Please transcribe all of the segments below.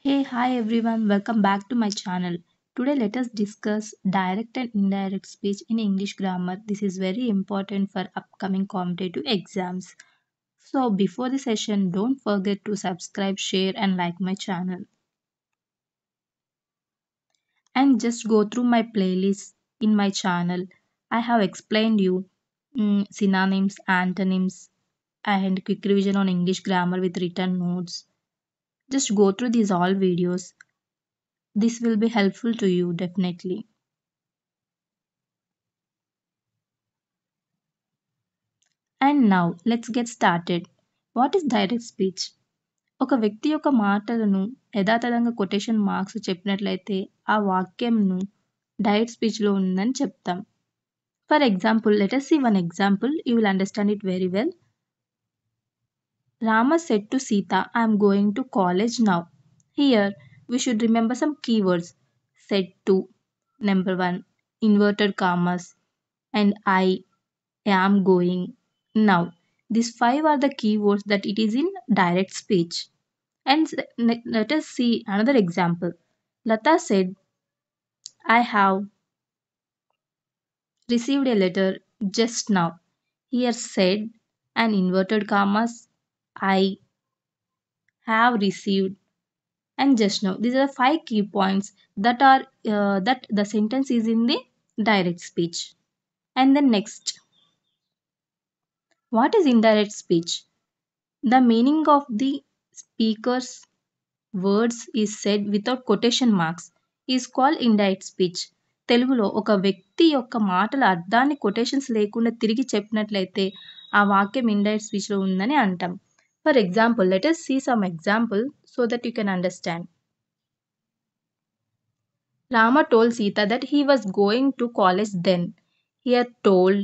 Hey, hi everyone, welcome back to my channel. Today, let us discuss direct and indirect speech in English grammar. This is very important for upcoming competitive exams. So, before the session, don't forget to subscribe, share, and like my channel. And just go through my playlist in my channel. I have explained you synonyms, antonyms, and quick revision on English grammar with written notes. Just go through these all videos. This will be helpful to you definitely. And now let's get started. What is direct speech? ఒక వ్యక్తి యొక్క మాటలను యథాతథంగా quotation marks చెప్పినట్లయితే ఆ వాక్యంను direct స్పీచ్లో ఉందని చెప్తాం. For example, let us see one example. You will understand it very well. Rama said to Sita, I am going to college now. Here, we should remember some keywords. Said to, number one, inverted commas, and I am going now. These five are the keywords that it is in direct speech. And let us see another example. Lata said, I have received a letter just now. Here said and inverted commas, I have received and just now. These are the five key points that the sentence is in the direct speech. And then next, what is indirect speech? The meaning of the speaker's words is said without quotation marks is called indirect speech. తెలుగులో ఒక వ్యక్తి యొక్క మాటల అర్థాన్ని quotations లేకుండా తిరిగి చెప్పినట్లయితే ఆ వాక్యం ఇండైరెక్ట్ స్పీచ్లో ఉందని అంటాం. For example, let us see some example so that you can understand. Rama told Sita that he was going to college then. Here told,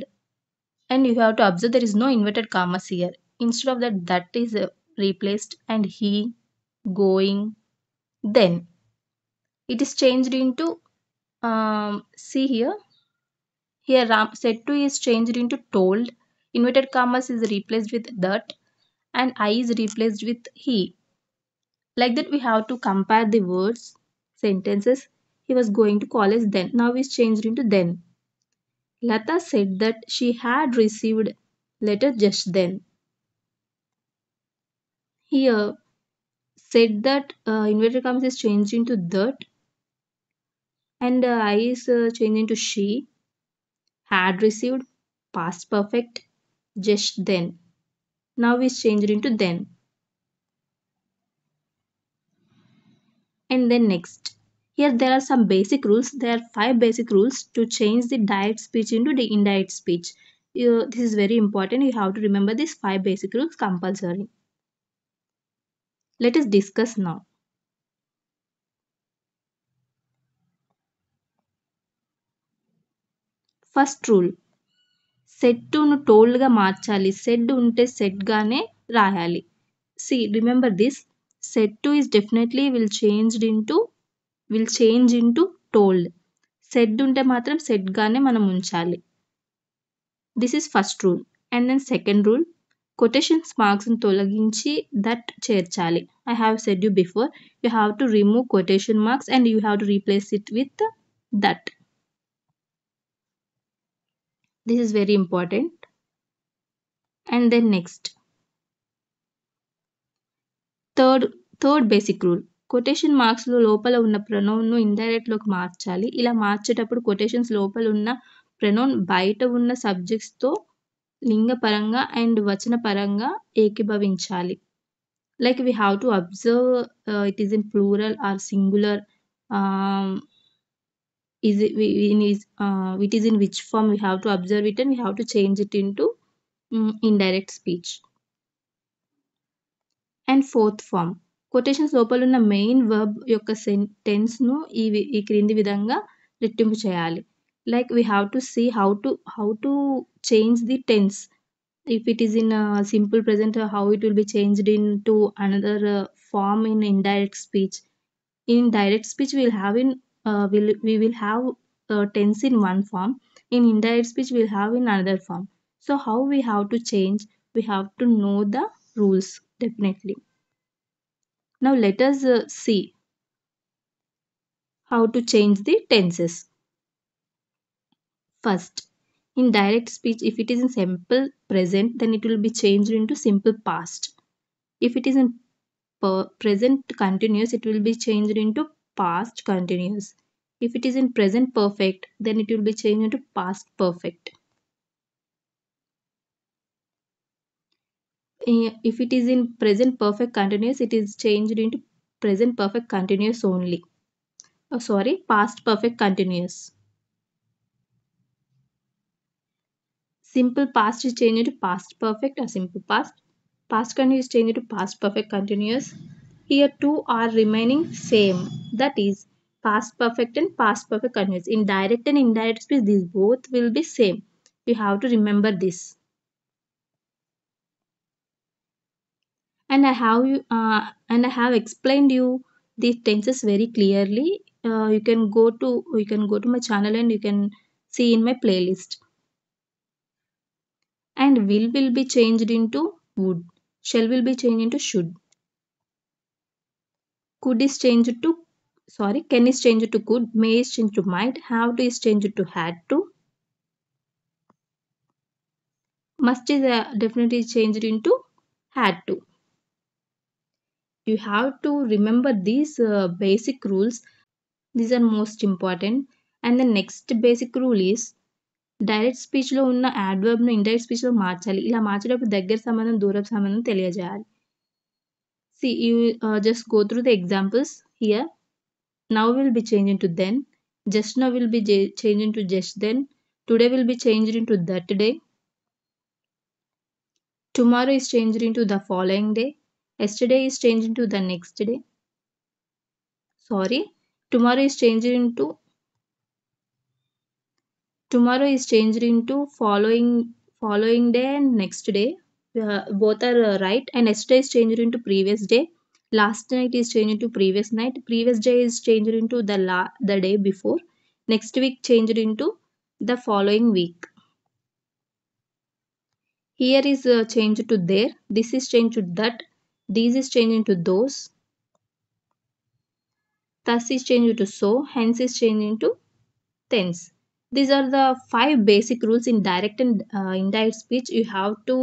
and you have to observe there is no inverted commas here. Instead of that is replaced and he going then. It is changed into see here Ram said to is changed into told, inverted commas is replaced with that, and I is replaced with he. Like that we have to compare the words, sentences. He was going to college then, now is changed into then. Lata said that she had received letter just then. Here said that inverted commas is changed into that, and I is changed into she. Had received, past perfect, just then. Now is changed into then. And then next. Here there are some basic rules. There are five basic rules to change the direct speech into the indirect speech. This is very important. You have to remember these five basic rules compulsory. Let us discuss now. First rule. Said ను టోల్డ్గా మార్చాలి. Said ఉంటే సెట్గానే రాయాలి. See remember this. Said to is definitely will change into told. Said ఉంటే మాత్రం సెట్గానే మనం ఉంచాలి. This is first rule. And then second rule, quotations మార్క్స్ని తొలగించి దట్ చేర్చాలి. I have said you before, you have to remove quotation marks and you have to replace it with that. This is very important. And then next, third basic rule, quotation మార్క్స్లో లోపల ఉన్న ప్రొనౌన్ను ఇండైరెక్ట్లోకి మార్చాలి. ఇలా మార్చేటప్పుడు quotations లోపల ఉన్న pronoun బయట ఉన్న సబ్జెక్ట్స్తో లింగపరంగా and వచన పరంగా ఏకీభవించాలి. Like we have to observe it is in plural or singular, it is in which form we have to observe it, and we have to change it into indirect speech. And fourth form, quotations లోపల ఉన్న main verb యొక్క టెన్స్ను ఈ క్రింది విధంగా రెట్టింపు చేయాలి. Like we have to see how to change the tense. If it is in a simple present, how it will be changed into another form in indirect speech. In direct speech we will have tense in one form. In indirect speech we will have in another form. So how we have to change? We have to know the rules definitely. Now let us see. how to change the tenses. First, in direct speech, if it is in simple present, then it will be changed into simple past. If it is in present continuous, it will be changed into past continuous. If it is in present perfect, then it will be changed into past perfect. If it is in present perfect continuous, it is changed into present perfect continuous only. Oh, sorry, past perfect continuous. Simple past is changed to past perfect or simple past. Past continuous is changed to past perfect continuous. Here two are remaining same. That is past perfect and past perfect continuous. In direct and indirect speech, these both will be same. You have to remember this. And I have explained you these tenses very clearly. You can go to my channel and you can see in my playlist. And will be changed into would. Shall will be changed into should. Could is changed to can is changed to could, may is changed to might, have to is changed to had to, must is definitely changed into had to. You have to remember these basic rules. These are most important. And the next basic rule is direct స్పీచ్లో ఉన్న యాడ్వర్బ్ను indirect స్పీచ్లో మార్చాలి. ఇలా మార్చేటప్పుడు దగ్గర సంబంధం దూరపు సంబంధం తెలియజేయాలి. See, you just go through the examples here. Now will be changed into then. Just now will be changed into just then. Today will be changed into that day. Tomorrow is changed into the following day. Yesterday is changed into the next day. Sorry. Tomorrow is changed into following day and next day. Both are right. And yesterday is changed into previous day. Last night is changed into previous night. Previous day is changed into the day before. Next week changed into the following week. Here is changed to there. This is changed to that. These is changed into those. Thus is changed to so. Hence is changed into thence. These are the 5 basic rules in direct and indirect speech. You have to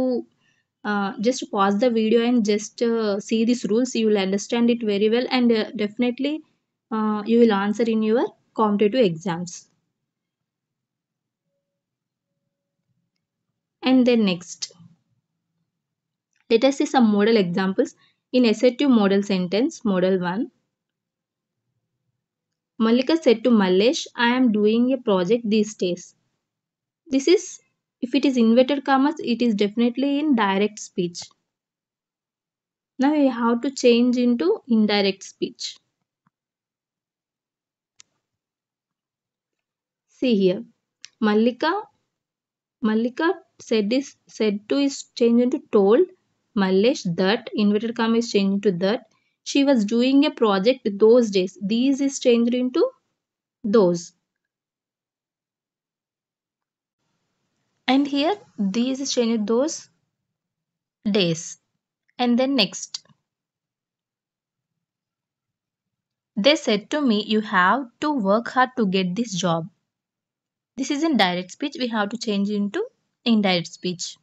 just pause the video and just see these rules. You will understand it very well, and definitely you will answer in your competitive exams. And then next, let us see some model examples in assertive model sentence. Model 1. Malika said to Mallesh, I am doing a project these days. This is, if it is inverted commas, it is definitely in direct speech. Now we have to change into indirect speech. See here, Malika said to is changed into told. Mallesh that inverted comma is changed into that. She was doing a project those days. These is changed into those. And here these is changed into those days. And then next. They said to me, you have to work hard to get this job. This is in direct speech. We have to change into indirect speech.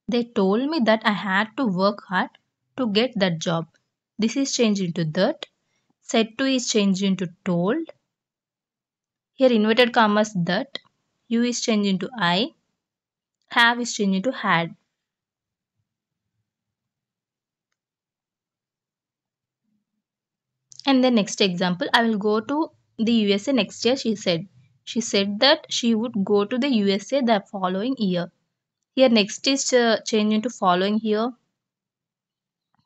They told me that I had to work hard to get that job. This is changed into that. Said to is changed into told. Here inverted commas that. You is changed into I. Have is changed into had. And the next example, I will go to the USA next year, she said. She said that she would go to the USA the following year. Here next is changed into following here.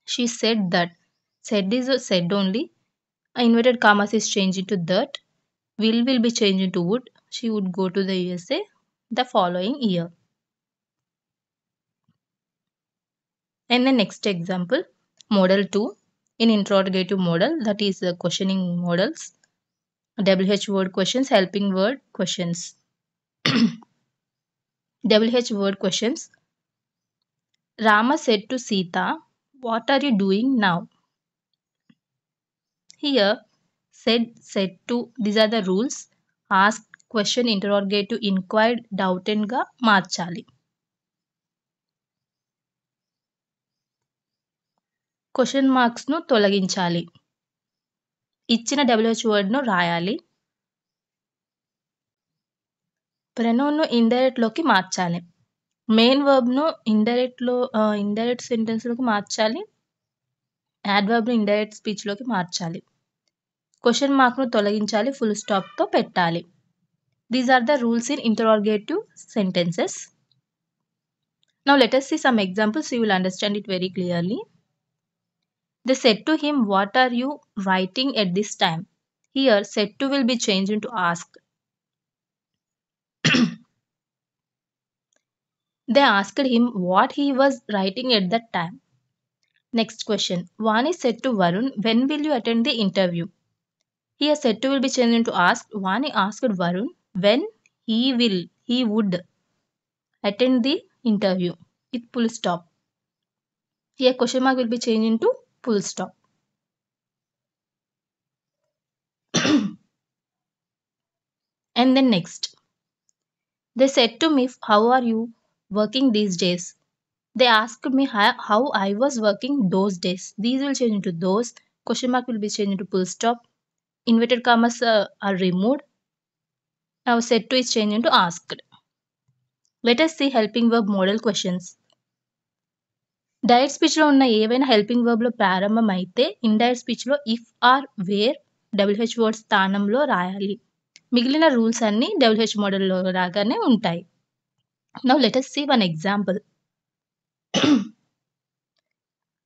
She said that. Said is a said only. Inverted commas is changed into that. Will be changed into would. She would go to the USA the following year. And the next example, model 2 in interrogative model, that is questioning models. WH word questions, helping word questions. WH word questions. Rama said to Sita, what are you doing now? Here, said to. These are the rules. Ask, question, interrogative, inquired, doubted గా మార్చాలి. Question మార్క్స్ను తొలగించాలి. ఇచ్చిన WH వర్డ్ను రాయాలి. ప్రొనౌన్ను indirect లోకి మార్చాలి. Main వర్బ్ను indirect sentence లోకి మార్చాలి. యాడ్వర్బ్ను indirect speech లోకి మార్చాలి. క్వశ్చన్ మార్క్ను తొలగించాలి, ఫుల్ స్టాప్ తో పెట్టాలి. These are the rules in interrogative sentences. Now let us see some examples so you will understand it very clearly. They said to him, "What are you writing at this time?" Here, said to will be changed into ask. They asked him what he was writing at that time. Next question. Vani said to Varun, "When will you attend the interview?" Here, said to will be changed into ask. Vani asked Varun when he would attend the interview with full stop. Here, question mark will be changed into full stop. And then next. They said to me, "How are you working these days?" They asked me how I was working those days. These will change into those. Question mark will be changed into full stop. Inverted commas are removed. Now said to is changed into asked. Let us see helping verb model questions. Direct స్పీచ్లో ఉన్న ఏవైనా helping వర్బ్లో ప్రారంభం అయితే indirect స్పీచ్లో if or where WH word స్థానంలో రాయాలి. మిగిలిన రూల్స్ అన్ని WH మోడల్లో రాగానే ఉంటాయి. Now let us see one example.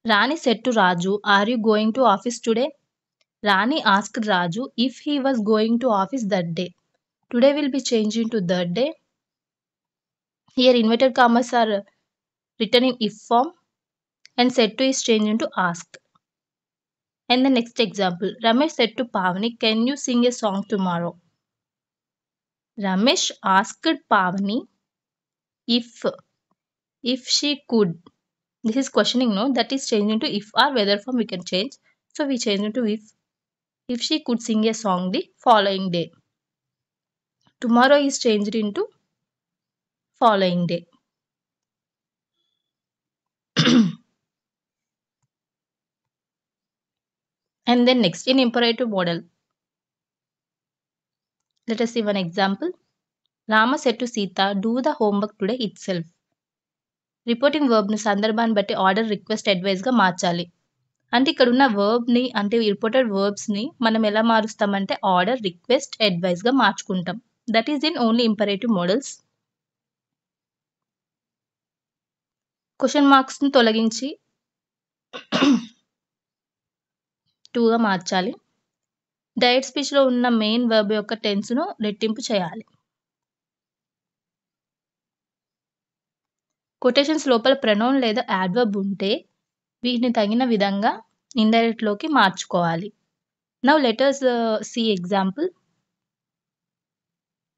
Rani said to Raju, "Are you going to office today?" Rani asked Raju if he was going to office that day. Today will be changed into that day. Here inverted commas are written in if form and said to is changed into asked. And the next example. Ramesh said to Pavani, "Can you sing a song tomorrow?" Ramesh asked Pavani if she could. This is questioning, no? That is changed into if or whether form we can change. So we change into if she could sing a song the following day. Tomorrow is changed into following day. And then next, in imperative model. Let us see one example. Rama said to Sita, "Do the homework today itself." Reporting వర్బ్ను సందర్భాన్ని బట్టి order, request, అడ్వైస్గా మార్చాలి. అంటే ఇక్కడ ఉన్న వర్బ్ని అంటే reported వర్బ్స్ని మనం ఎలా మారుస్తామంటే ఆర్డర్, రిక్వెస్ట్, అడ్వైస్గా మార్చుకుంటాం. That is in only imperative modals. Question మార్క్స్ని తొలగించి 2గా మార్చాలి. డైరెక్ట్ స్పీచ్లో ఉన్న మెయిన్ వర్బ్ యొక్క టెన్స్ను రెట్టింపు చేయాలి. కొటేషన్స్ లోపల ప్రొనౌన్ లేదా యాడ్వర్బ్ ఉంటే వీటిని తగిన విధంగా ఇండైరెక్ట్ లోకి మార్చుకోవాలి. Now let us see example.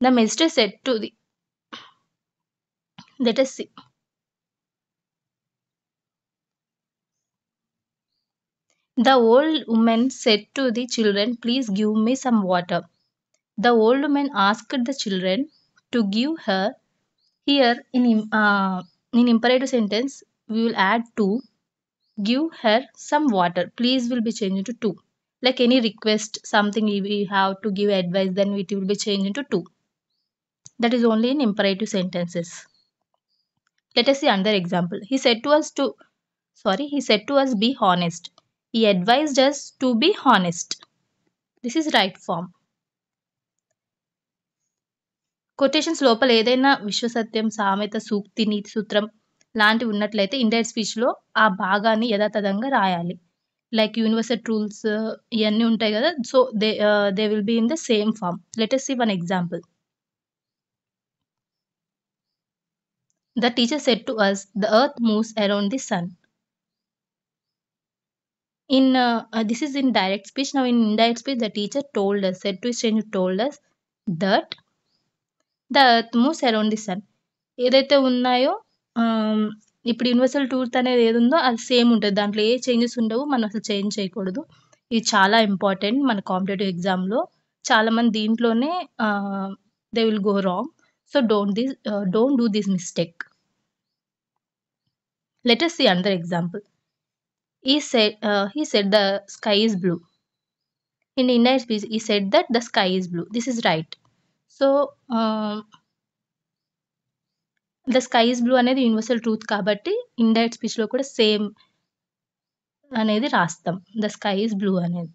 The master said to the let us see. The old woman said to the children, "Please give me some water." The old woman asked the children to give her. Here in imperative sentence we will add to. Give her some water. Please will be changed into to. Like any request, something we have to give advice, then it will be changed into to. That is only in imperative sentences. Let us see another example. He said to us, "Be honest." He advised us to be honest. This is right form. Quotations లోపల ఏదైనా విశ్వసత్యం, సామెత, సూక్తి, నీతి సూత్రం లాంటివి ఉన్నట్లయితే indirect స్పీచ్లో ఆ భాగాన్ని యథాతథంగా రాయాలి. లైక్ యూనివర్సల్ రూల్స్ ఇవన్నీ ఉంటాయి కదా. So they will be in the same form. Let us see one example. The teacher said to us, "The earth moves around the sun." This is in direct speech. Now in indirect speech, the teacher told us, said to is changed, told us that the earth moves around the sun. ఏదైతే ఉన్నాయో ఇప్పుడు universal truth అనేది ఏది ఉందో అది same ఉంటుంది. దాంట్లో ఏ changes ఉండవు. మనం అసలు చేంజ్ చేయకూడదు. ఇది చాలా ఇంపార్టెంట్ మన కాంపిటేటివ్ ఎగ్జామ్‌లో. చాలామంది దీంట్లోనే they will go wrong. So, don't do this mistake. Let us see another example. He said the sky is blue. In indirect speech, he said that the sky is blue. This is right. So, the sky is blue అనేది universal truth కాబట్టి indirect స్పీచ్‌లో కూడా same అనేది రాస్తాం. The sky is blue అనేది.